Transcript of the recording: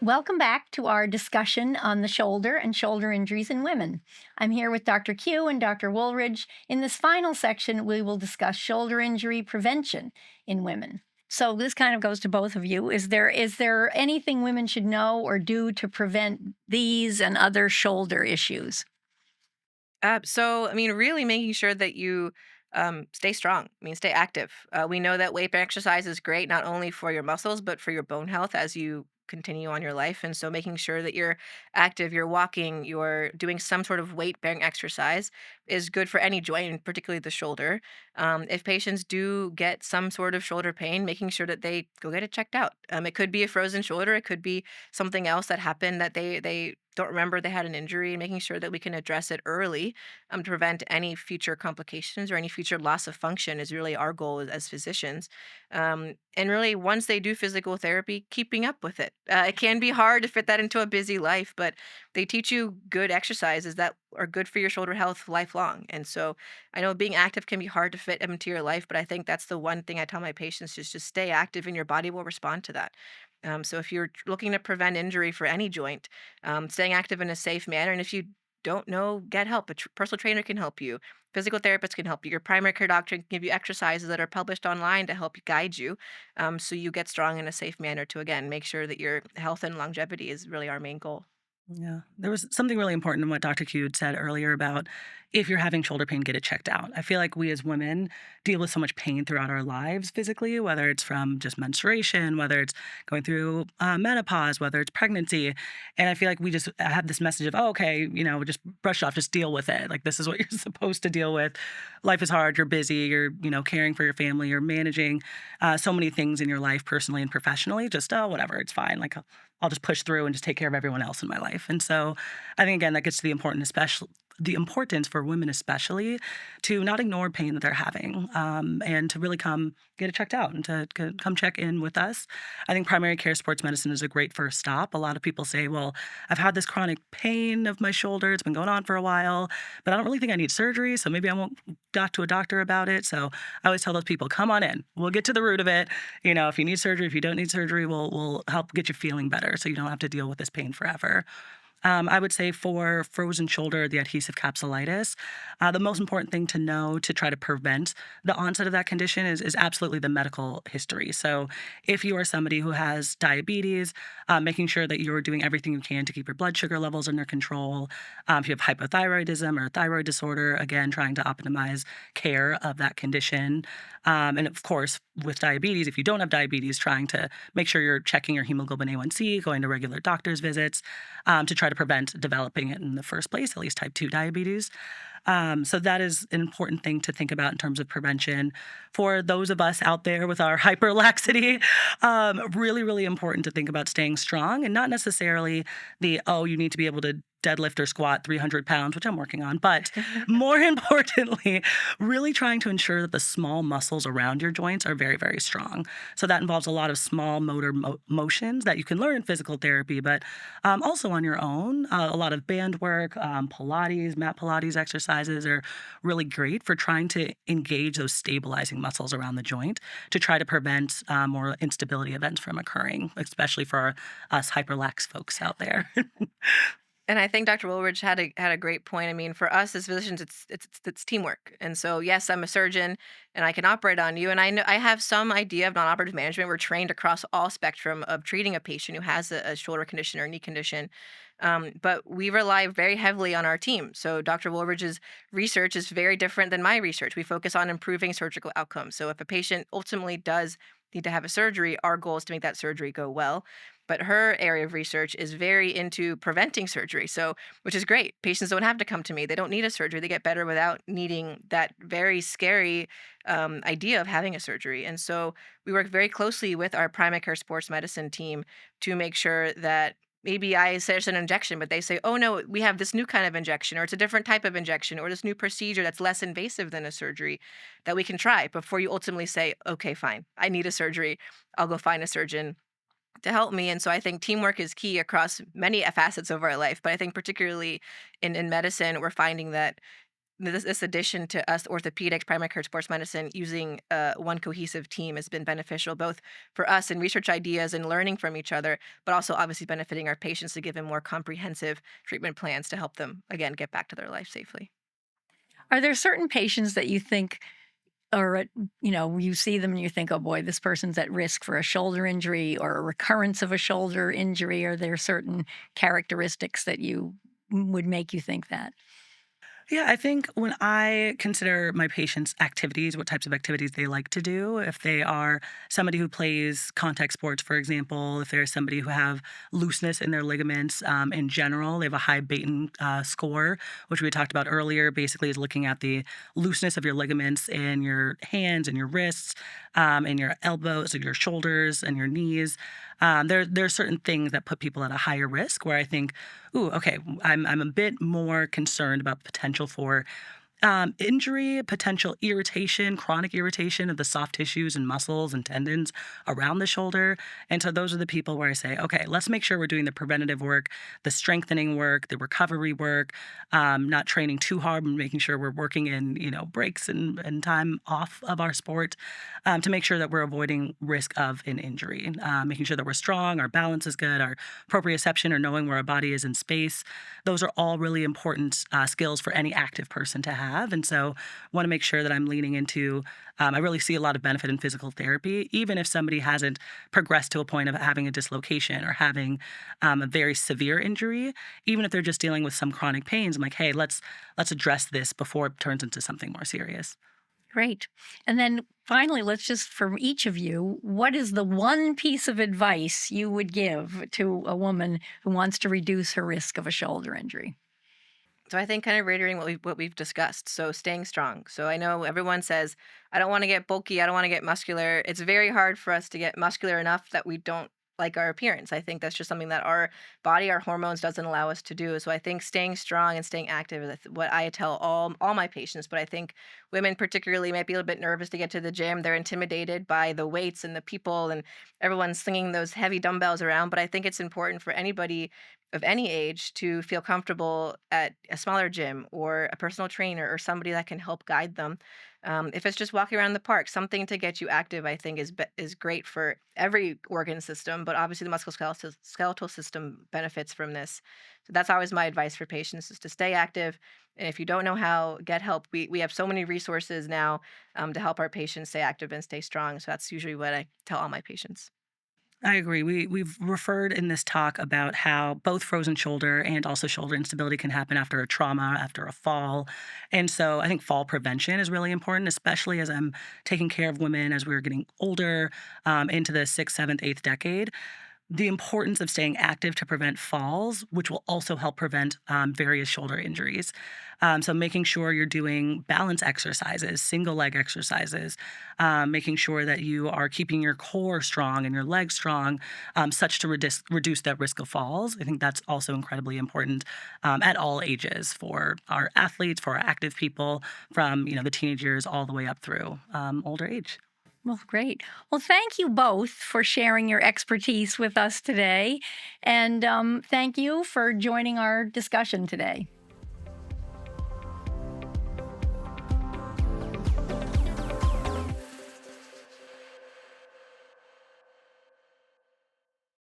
Welcome back to our discussion on the shoulder and shoulder injuries in women. I'm here with Dr. Q and Dr. Woolridge. In this final section, we will discuss shoulder injury prevention in women. So this kind of goes to both of you. Is there anything women should know or do to prevent these and other shoulder issues? Really making sure that you stay strong. Stay active. We know that weight exercise is great not only for your muscles but for your bone health as you continue on your life. And so, making sure that you're active, you're walking, you're doing some sort of weight bearing exercise is good for any joint, and particularly the shoulder. If patients do get some sort of shoulder pain, making sure that they go get it checked out. It could be a frozen shoulder. It could be something else that happened that they don't remember they had an injury, and making sure that we can address it early to prevent any future complications or any future loss of function is really our goal as physicians. And really, once they do physical therapy, keeping up with it. It can be hard to fit that into a busy life, but they teach you good exercises that are good for your shoulder health lifelong. And so I know being active can be hard to fit into your life, but I think that's the one thing I tell my patients is just stay active and your body will respond to that. So if you're looking to prevent injury for any joint, staying active in a safe manner. And if you don't know, get help. A personal trainer can help you. Physical therapist can help you. Your primary care doctor can give you exercises that are published online to help you guide you, so you get strong in a safe manner. To again make sure that your health and longevity is really our main goal. Yeah, there was something really important in what Dr. Q had said earlier about if you're having shoulder pain, get it checked out. I feel like we as women deal with so much pain throughout our lives physically, whether it's from just menstruation, whether it's going through menopause, whether it's pregnancy. And I feel like we just have this message of, oh, okay, just brush it off, just deal with it. Like, this is what you're supposed to deal with. Life is hard, you're busy, you're, caring for your family, you're managing so many things in your life personally and professionally. Just, oh, whatever, it's fine. Like, I'll just push through and just take care of everyone else in my life. And so I think again that gets to the importance for women especially to not ignore pain that they're having, and to really come get it checked out and to come check in with us. I think primary care sports medicine is a great first stop. A lot of people say, well, I've had this chronic pain of my shoulder. It's been going on for a while, but I don't really think I need surgery. So maybe I won't talk to a doctor about it. So I always tell those people, come on in. We'll get to the root of it. If you need surgery, if you don't need surgery, we'll help get you feeling better so you don't have to deal with this pain forever. I would say for frozen shoulder, the adhesive capsulitis, the most important thing to know to try to prevent the onset of that condition is absolutely the medical history. So if you are somebody who has diabetes, making sure that you're doing everything you can to keep your blood sugar levels under control. If you have hypothyroidism or thyroid disorder, again, trying to optimize care of that condition. And of course, with diabetes, if you don't have diabetes, trying to make sure you're checking your hemoglobin A1C, going to regular doctor's visits, to try to prevent developing it in the first place, at least type 2 diabetes. So that is an important thing to think about in terms of prevention. For those of us out there with our hyperlaxity, really, really important to think about staying strong and not necessarily oh, you need to be able to deadlift or squat 300 pounds, which I'm working on. But more importantly, really trying to ensure that the small muscles around your joints are very, very strong. So that involves a lot of small motor motions that you can learn in physical therapy, but also on your own. A lot of band work, Pilates, mat Pilates exercises are really great for trying to engage those stabilizing muscles around the joint to try to prevent more instability events from occurring, especially for us hyperlax folks out there. And I think Dr. Woolridge had a great point. For us as physicians, it's teamwork. And so, yes, I'm a surgeon, and I can operate on you. And I know I have some idea of non-operative management. We're trained across all spectrum of treating a patient who has a shoulder condition or knee condition, but we rely very heavily on our team. So Dr. Woolridge's research is very different than my research. We focus on improving surgical outcomes. So if a patient ultimately does need to have a surgery, our goal is to make that surgery go well. But her area of research is very into preventing surgery. So, which is great. Patients don't have to come to me. They don't need a surgery. They get better without needing that very scary idea of having a surgery. And so we work very closely with our primary care sports medicine team to make sure that maybe I suggest an injection, but they say, oh no, we have this new kind of injection, or it's a different type of injection, or this new procedure that's less invasive than a surgery that we can try before you ultimately say, okay, fine, I need a surgery. I'll go find a surgeon to help me. And so I think teamwork is key across many facets of our life. But I think particularly in medicine, we're finding that this addition to us orthopedics, primary care sports medicine, using one cohesive team has been beneficial both for us and research ideas and learning from each other, but also obviously benefiting our patients to give them more comprehensive treatment plans to help them, again, get back to their life safely. Are there certain patients that you think or you see them and you think, oh boy, this person's at risk for a shoulder injury or a recurrence of a shoulder injury? Are there certain characteristics that you would make you think that? Yeah, I think when I consider my patients' activities, what types of activities they like to do, if they are somebody who plays contact sports, for example, if they're somebody who have looseness in their ligaments in general, they have a high Baton score, which we talked about earlier, basically is looking at the looseness of your ligaments in your hands and your wrists, and your elbows and your shoulders and your knees. There are certain things that put people at a higher risk where I think, ooh, okay, I'm a bit more concerned about potential for injury, potential irritation, chronic irritation of the soft tissues and muscles and tendons around the shoulder. And so those are the people where I say, okay, let's make sure we're doing the preventative work, the strengthening work, the recovery work, not training too hard, and making sure we're working in, breaks and time off of our sport to make sure that we're avoiding risk of an injury, making sure that we're strong, our balance is good, our proprioception or knowing where our body is in space. Those are all really important skills for any active person to have. And so want to make sure that I'm leaning into, I really see a lot of benefit in physical therapy, even if somebody hasn't progressed to a point of having a dislocation or having a very severe injury, even if they're just dealing with some chronic pains. I'm like, hey, let's address this before it turns into something more serious. Great. And then finally, let's just, from each of you, what is the one piece of advice you would give to a woman who wants to reduce her risk of a shoulder injury? So I think kind of reiterating what we've discussed. So staying strong. So I know everyone says, I don't want to get bulky, I don't want to get muscular. It's very hard for us to get muscular enough that we don't like our appearance. I think that's just something that our body, our hormones doesn't allow us to do. So I think staying strong and staying active is what I tell all my patients. But I think women particularly might be a little bit nervous to get to the gym. They're intimidated by the weights and the people and everyone slinging those heavy dumbbells around. But I think it's important for anybody of any age to feel comfortable at a smaller gym or a personal trainer or somebody that can help guide them. If it's just walking around the park, something to get you active, I think is great for every organ system, but obviously the musculoskeletal system benefits from this. So that's always my advice for patients is to stay active. And if you don't know how, get help. We have so many resources now to help our patients stay active and stay strong. So that's usually what I tell all my patients. I agree. We've referred in this talk about how both frozen shoulder and also shoulder instability can happen after a trauma, after a fall. And so I think fall prevention is really important, especially as I'm taking care of women as we're getting older into the sixth, seventh, eighth decade. The importance of staying active to prevent falls, which will also help prevent various shoulder injuries. So, making sure you're doing balance exercises, single leg exercises, making sure that you are keeping your core strong and your legs strong, such to reduce that risk of falls. I think that's also incredibly important at all ages for our athletes, for our active people, from the teenage years all the way up through older age. Well, great. Well, thank you both for sharing your expertise with us today. And thank you for joining our discussion today.